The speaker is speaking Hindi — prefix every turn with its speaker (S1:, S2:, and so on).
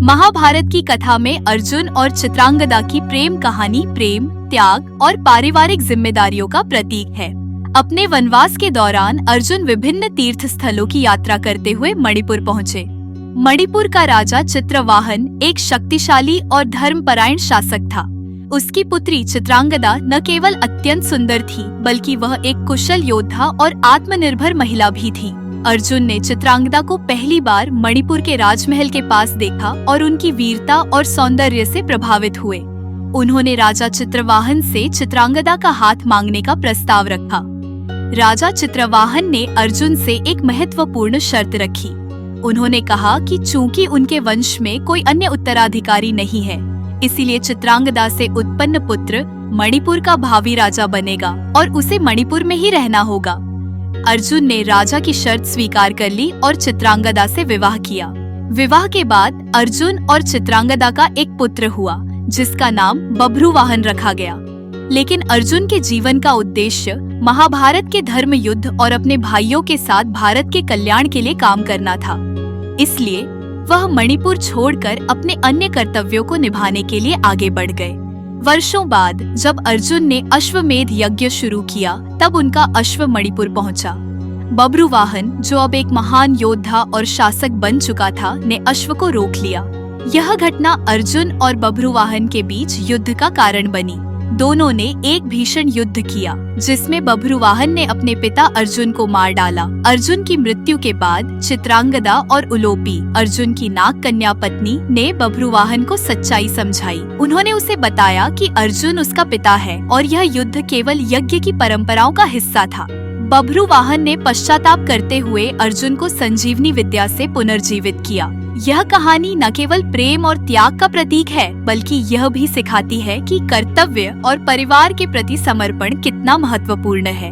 S1: महाभारत की कथा में अर्जुन और चित्रांगदा की प्रेम कहानी प्रेम, त्याग और पारिवारिक जिम्मेदारियों का प्रतीक है। अपने वनवास के दौरान अर्जुन विभिन्न तीर्थ स्थलों की यात्रा करते हुए मणिपुर पहुँचे। मणिपुर का राजा चित्रवाहन एक शक्तिशाली और धर्मपरायण शासक था। उसकी पुत्री चित्रांगदा न केवल अत्यंत सुंदर थी, बल्कि वह एक कुशल योद्धा और आत्मनिर्भर महिला भी थी। अर्जुन ने चित्रांगदा को पहली बार मणिपुर के राजमहल के पास देखा और उनकी वीरता और सौंदर्य से प्रभावित हुए। उन्होंने राजा चित्रवाहन से चित्रांगदा का हाथ मांगने का प्रस्ताव रखा। राजा चित्रवाहन ने अर्जुन से एक महत्वपूर्ण शर्त रखी। उन्होंने कहा कि चूंकि उनके वंश में कोई अन्य उत्तराधिकारी नहीं है, इसीलिए चित्रांगदा से उत्पन्न पुत्र मणिपुर का भावी राजा बनेगा और उसे मणिपुर में ही रहना होगा। अर्जुन ने राजा की शर्त स्वीकार कर ली और चित्रांगदा से विवाह किया। विवाह के बाद अर्जुन और चित्रांगदा का एक पुत्र हुआ, जिसका नाम बभ्रुवाहन रखा गया। लेकिन अर्जुन के जीवन का उद्देश्य महाभारत के धर्म युद्ध और अपने भाइयों के साथ भारत के कल्याण के लिए काम करना था। इसलिए वह मणिपुर छोड़कर अपने अन्य कर्तव्यों को निभाने के लिए आगे बढ़ गए। वर्षों बाद जब अर्जुन ने अश्वमेध यज्ञ शुरू किया, तब उनका अश्व मणिपुर पहुंचा। बभ्रुवाहन, जो अब एक महान योद्धा और शासक बन चुका था, ने अश्व को रोक लिया। यह घटना अर्जुन और बभ्रुवाहन के बीच युद्ध का कारण बनी। दोनों ने एक भीषण युद्ध किया, जिसमें बभ्रुवाहन ने अपने पिता अर्जुन को मार डाला। अर्जुन की मृत्यु के बाद चित्रांगदा और उलोपी, अर्जुन की नाग कन्या पत्नी, ने बभ्रुवाहन को सच्चाई समझाई। उन्होंने उसे बताया कि अर्जुन उसका पिता है और यह युद्ध केवल यज्ञ की परंपराओं का हिस्सा था। बभ्रुवाहन ने पश्चाताप करते हुए अर्जुन को संजीवनी विद्या से पुनर्जीवित किया। यह कहानी न केवल प्रेम और त्याग का प्रतीक है, बल्कि यह भी सिखाती है कि कर्तव्य और परिवार के प्रति समर्पण कितना महत्वपूर्ण है।